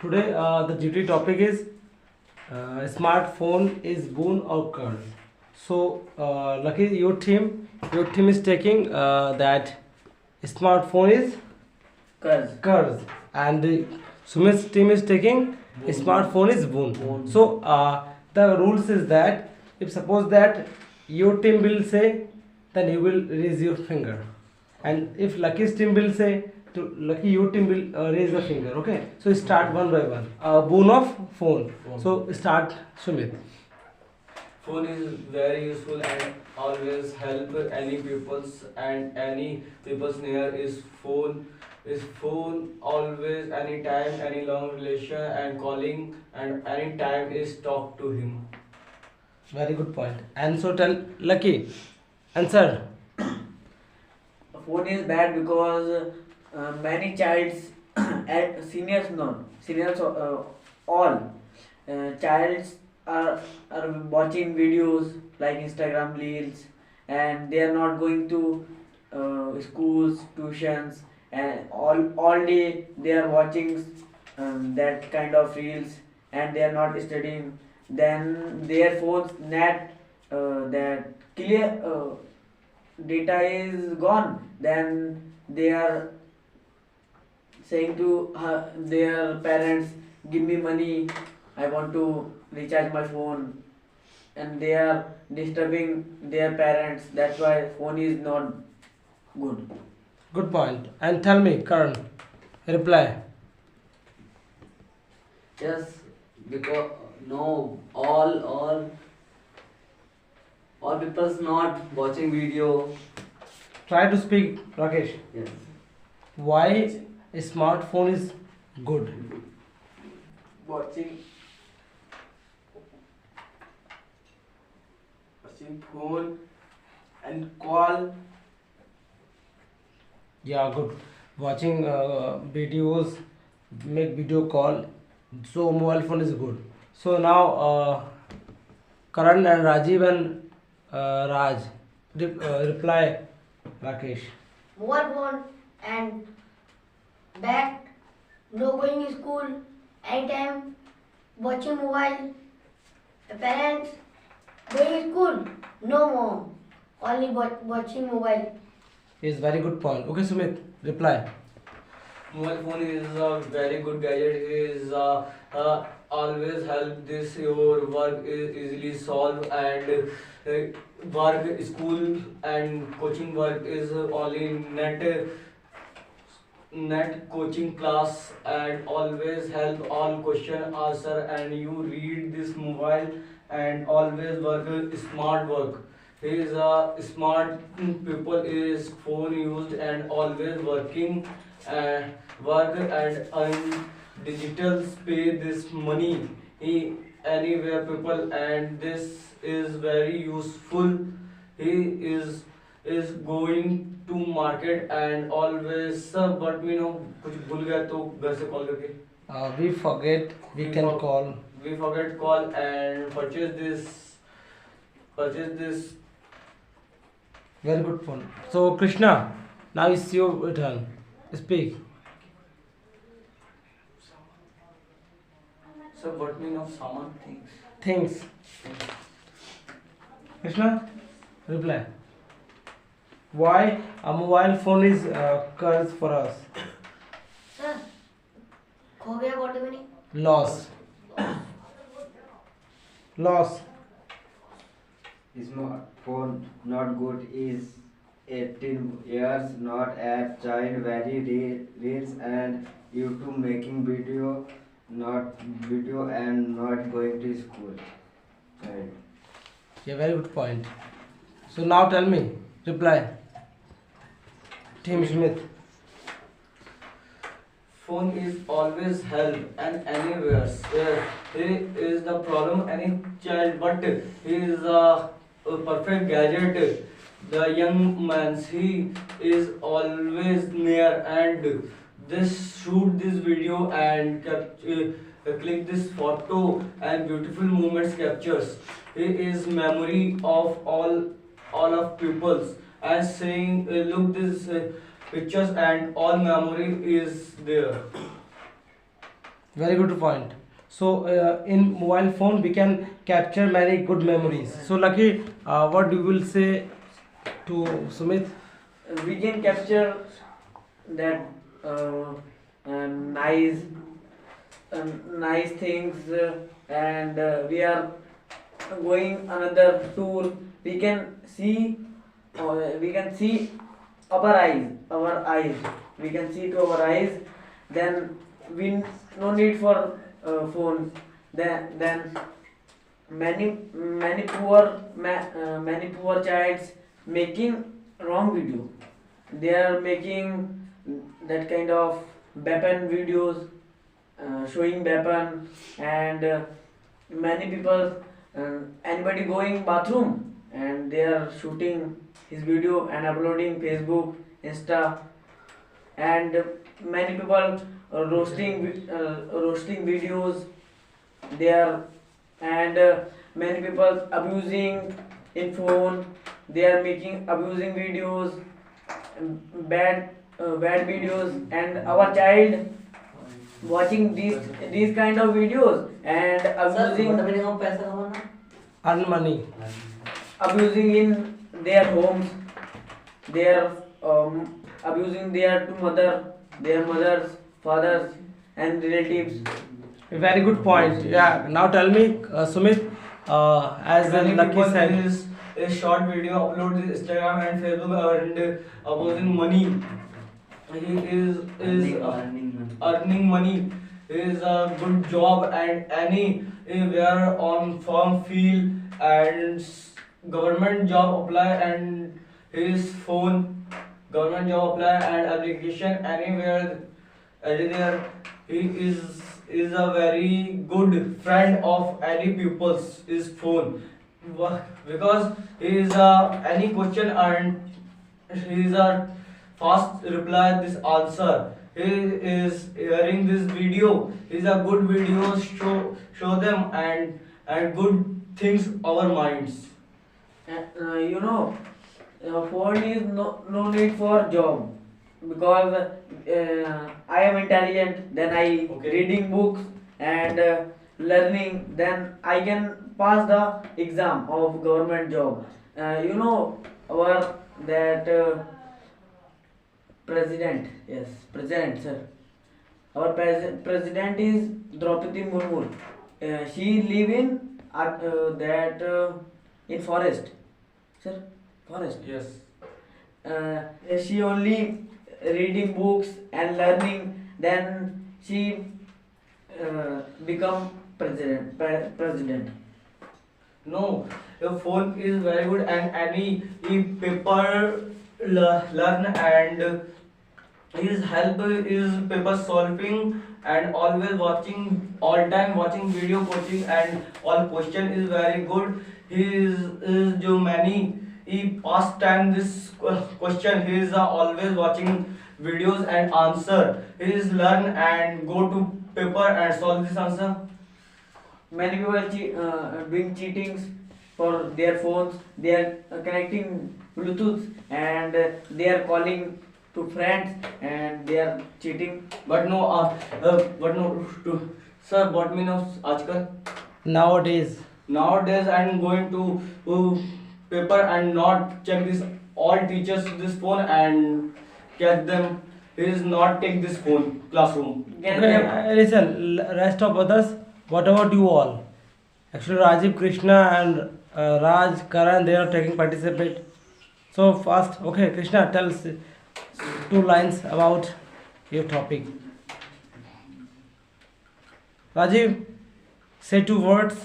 Today the duty topic is smartphone is boon or curse. So Lucky, your team is taking that smartphone is curse, and Sumit's team is taking smartphone is boon. So the rules is that if suppose that your team will say, then you will raise your finger, and if Lucky's team will say, to Lucky, your team will raise the finger. Okay, so start one by one. Boon of phone. So start, Sumit. Phone is very useful and always help any people's and any people's near is phone always anytime any long relation and calling and anytime is talk to him. Very good point. And so tell Lucky, answer. Phone is bad because many childs seniors no seniors all childs are watching videos like Instagram reels, and they are not going to schools tuitions, and all day they are watching that kind of reels, and they are not studying. Then their phones net that clear data is gone. Then they are saying to their parents, give me money, I want to recharge my phone, and they are disturbing their parents. That's why phone is not good. Good point. And tell me, Karan, reply. Yes, because no, all people's not watching video. Try to speak, Rakesh. Yes. Why a smartphone is good? Watching phone and call. Yeah, good. Watching videos, make video call. So mobile phone is good. So now Karan and Rajiv and Raj reply, Rakesh. Mobile phone and back, no going to school, anytime watching mobile. Parents going to school, no more, only watching mobile. Is very good point. Okay, Sumit, reply. Mobile phone is a very good gadget. Is always help this your work is easily solve and work school and coaching work is only net coaching class and always help all question answer and you read this mobile and always work smart work. He is a smart people is phone used and always working work and earn digital pay this money he anywhere people and this is very useful. He is going to market and always but we know कुछ भूल गया तो घर से call करके We forget, we can call. we forget call and purchase this. Very good point. So Krishna, now it's your turn. Speak. So what mean of someone things? Things. Krishna, reply. Why a mobile phone is curse for us? Sir, खो गया body में नहीं. Loss. Loss. Smartphone not good is 18 years not at child very reels and YouTube making video and not going to school. Child. Yeah, very good point. So now tell me, reply. Team Smith. Phone is always help and anywhere. He is the problem any child, but he is a perfect gadget. The young man he is always near and this shoot this video and click this photo and beautiful moments captures. He is memory of all of pupils and saying look this pictures and all memory is there. Very good point. So in mobile phone we can capture many good memories. So Lucky, what you will say to Sumit? We can capture that uh, nice nice things, and we are going another tour. We can see, our eyes we can see to our eyes. Then we no need for phones. Then many poor childs making wrong video. They are making that kind of weapon videos, showing weapon, and many people, anybody going bathroom and they are shooting his video and uploading Facebook, Insta, and many people roasting videos there, and many people abusing in phone. They are making abusing videos, bad videos, and our child watching these kind of videos and Earn money. abusing in their homes. They are abusing their mothers, fathers, and relatives. Very good point. Yeah. Now tell me, Sumit, as Many Lucky people said. is a short video upload to Instagram and Facebook and opposing money. He is earning money. He is a good job and anywhere on farm field and government job apply and his phone government job apply and application anywhere. He is a very good friend of any pupils his phone. Because he is any question and he is a fast reply this answer. He is hearing this video. Is a good video show them and good things our minds. Phone is no need for job, because I am intelligent. Then I Okay. reading books and learning. Then I can pass the exam of government job. Our that president, yes, president, sir. Our president is Draupadi Murmu. She live in forest, sir, forest. Yes. She only reading books and learning. Then she become president. No, your phone is very good and any paper learn and his help is paper solving and always watching all time watching video coaching and all question is very good. He is जो many he past time this question he is always watching videos and answer. He is learn and go to paper and solve this answer. Many people are doing cheatings for their phones. They are connecting Bluetooth and they are calling to friends and they are cheating. But no, sir, what mean of आजकल? Nowadays, I'm going to paper and not check this. All teachers this phone and catch them. He is not take this phone classroom. Get okay, them. listen, rest of others, what about you all? Actually, Rajiv, Krishna, and Raj, Karan, they are taking participate. So fast, okay, Krishna, tell us 2 lines about your topic. Rajiv, say 2 words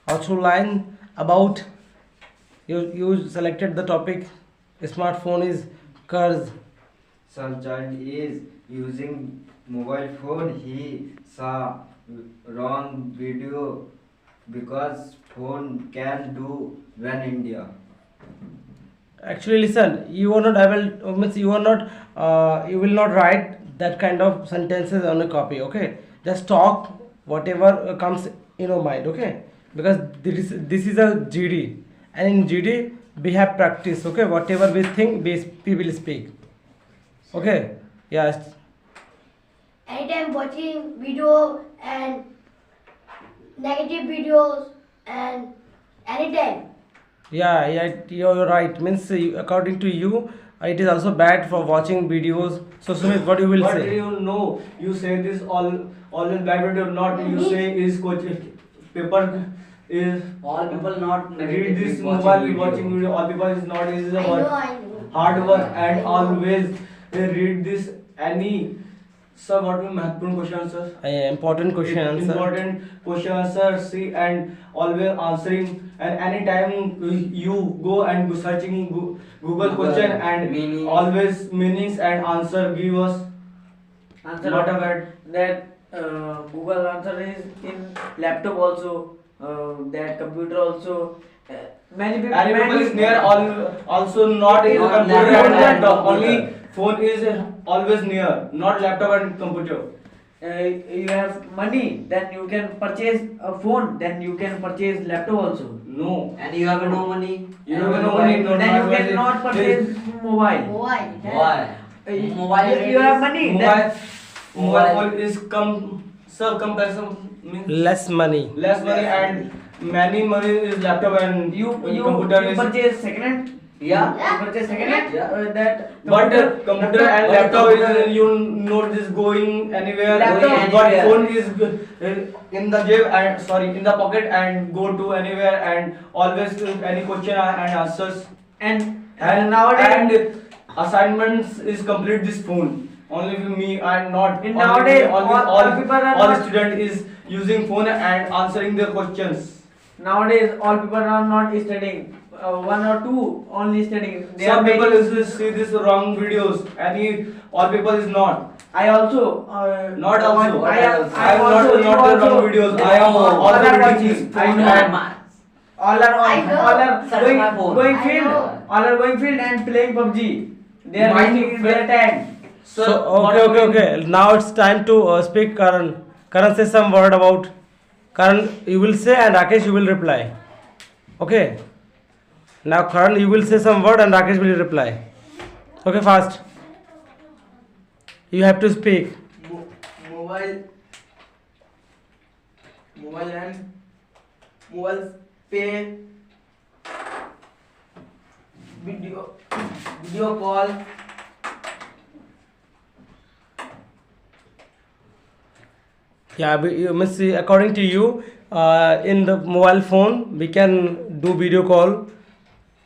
or 2 lines about you selected the topic. Smartphone is curse. Some child is using mobile phone. He saw wrong video because phone can do when India. Actually, listen, you are not able, means you are not, you will not write that kind of sentences on a copy, okay? Just talk whatever comes in your mind, okay? Because this is a GD, and in GD we have practice, okay? Whatever we think, we will speak, okay? Yes. anytime watching video and negative videos and anytime. Yeah, you're right. Means according to you, it is also bad for watching videos. So Sumit, what you will But say? you know, you say this always bad, but you're not. You say is coach paper is All people not read this negative mobile watching video. All people is not is the work, I know. hard work, and always read this any. Sir, what will महत्वपूर्ण question answer? Important question answer. Important question answer. See and always answering and anytime you go and searching Google question and meanings. always meanings and answer give us. Answer Not a bad. that Google answer is in laptop also, that computer also. Many people. Any people is near also not in Not computer laptop and and laptop. computer. Only phone is always near, not laptop and computer. You have money, then you can purchase a phone, then you can purchase laptop also. No. And you have no money. You have no money. No, Then you not cannot purchase mobile. Mobile. Why? Mobile You have money. Mobile, Then mobile phone is comparison means Less money. less money and many money is laptop and you computer is. purchase second hand. Yeah. You purchase second hand. Yeah. That But computer and laptop is you know this going anywhere. Laptop But anywhere. phone is in the jab and sorry in the pocket and go to anywhere and always any question and answers and nowadays and assignments is complete this phone. Only with me and not In only nowadays, me, only all people are all not- student is using phone and answering their questions. nowadays all people are not studying. One or two only studying. They Some are people making- is see this wrong videos. All people is not. I also Not also. I am I am also not you the wrong also. videos. I am all also are reading watching. this I phone know. and All are I know. all are Search going, my phone. going I field. know. All are going field and playing PUBG. They are Mind wasting their time. So what okay. Now it's time to speak Karan. Karan say some word about. Karan, you will say and Rakesh you will reply. Okay. Now Karan, you will say some word and Rakesh will reply. Okay, fast. You have to speak. Mobile and mobile pay video call. Yeah, you must see, according to you, in the mobile phone we can do video call.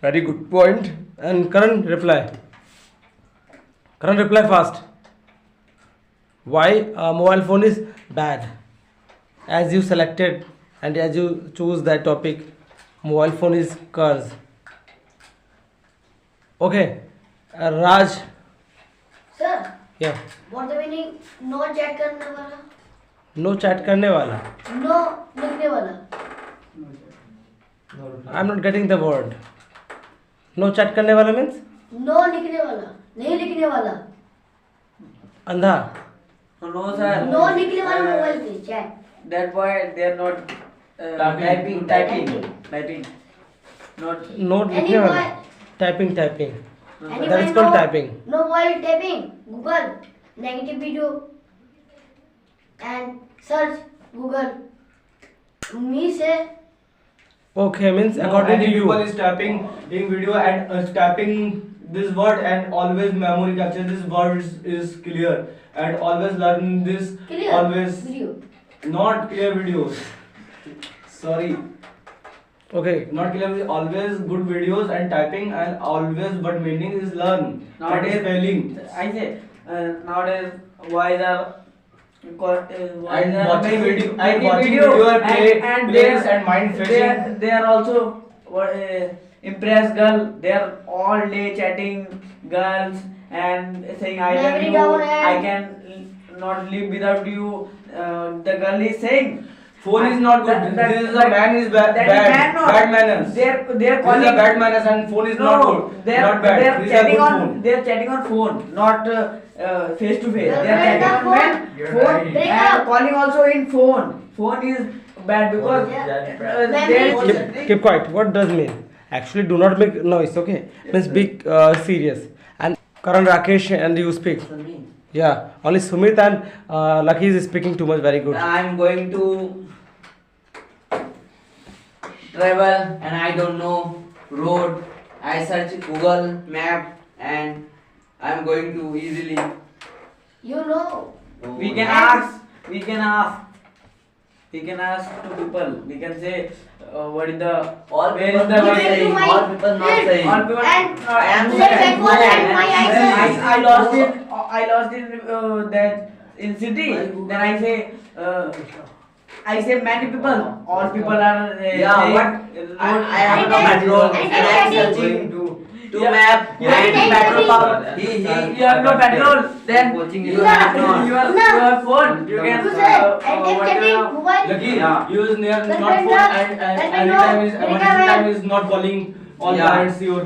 Very good point. And Karan, reply. Karan, reply fast. Why mobile phone is bad? As you selected and as you choose that topic, mobile phone is curse. Okay, Raj. Sir, Yeah. what the meaning? No chat करने वाला. No chat करने वाला. No लिखने वाला. I'm not getting the word. No chat करने वाला means No लिखने वाला. नहीं लिखने वाला. अंधा. No sir. No लिखने वाला मोबाइल पे chat. That why they are not Typing. typing. Not Note लिखने Any वाला. boy- Typing. Any That is boy called no- typing. No while typing. Google negative video and search Google. Me say Okay, means No, according any to you. people is typing in video and typing this word and always memory capture this word is clear and always learn this clear always video. not clear videos. Sorry, Okay. not clear videos, always good videos and typing and always but meaning is learn. Nowadays- spelling I say nowadays boys are and watching video and watching video video and play and plays and mind freshing. they are also impressed girl. They are all day chatting girls and saying I love Memory you. down and- I can not live without you. The girl is saying. Phone is not good. This is a man is bad. That is man not. Bad manners. They are This is calling. a bad manners and phone is not good. They are Not bad. They are This is a chatting good on. phone. They are chatting on phone, not face to face. They are Break chatting up on phone. phone Break and up. calling also in phone. Phone is bad because there is Keep quiet. What does mean? Actually, do not make noise. Okay. Means be serious. And Karan, Rakesh, and you speak. Yeah, only Sumit and Lucky is speaking too much. Very good. I'm going to travel and I don't know road. I search Google map and I'm going to easily. You know. We can ask. We can ask to people. We can say, what is the All where people is the not Give it to saying. my All people not friend. saying. all people. And I am let that one and my answer. I lost it. I lost it that in city. Then I say many people. All people are Yeah, saying, what? I have And no then- petrol and and then I am getting- searching to Yeah. map Yeah. and And petrol then pump. you have no petrol. Then Coaching you is have not. you have phone. You can You said, and then what getting you mobile. Lucky, Yeah. use near Then not when phone the- and then when anytime you- is when emergency you- time is not calling all Yeah. parents your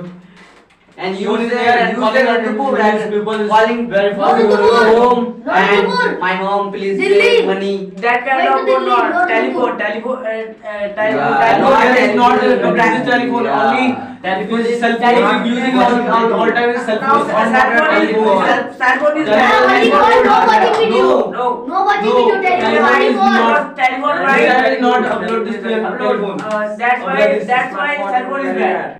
And phone use is the there and calling use and the people people and people is calling very No fast to the your phone. home No to the and phone. my mom please Delhi. pay money. that kind Wait of to the phone lead, not not telephone. Yeah. No, Telephone. that is not telephone. this telephone. Yeah. Only telephone is cell phone. Telephone. Using all time is cell Now phone. cell phone is Telephone. cell phone is Telephone Yeah, bad. only is call, no not- watching video. No. No watching No, video. Telephone telephone only is call. not- Telephone This right. is not upload this telephone. That's why cell phone is bad.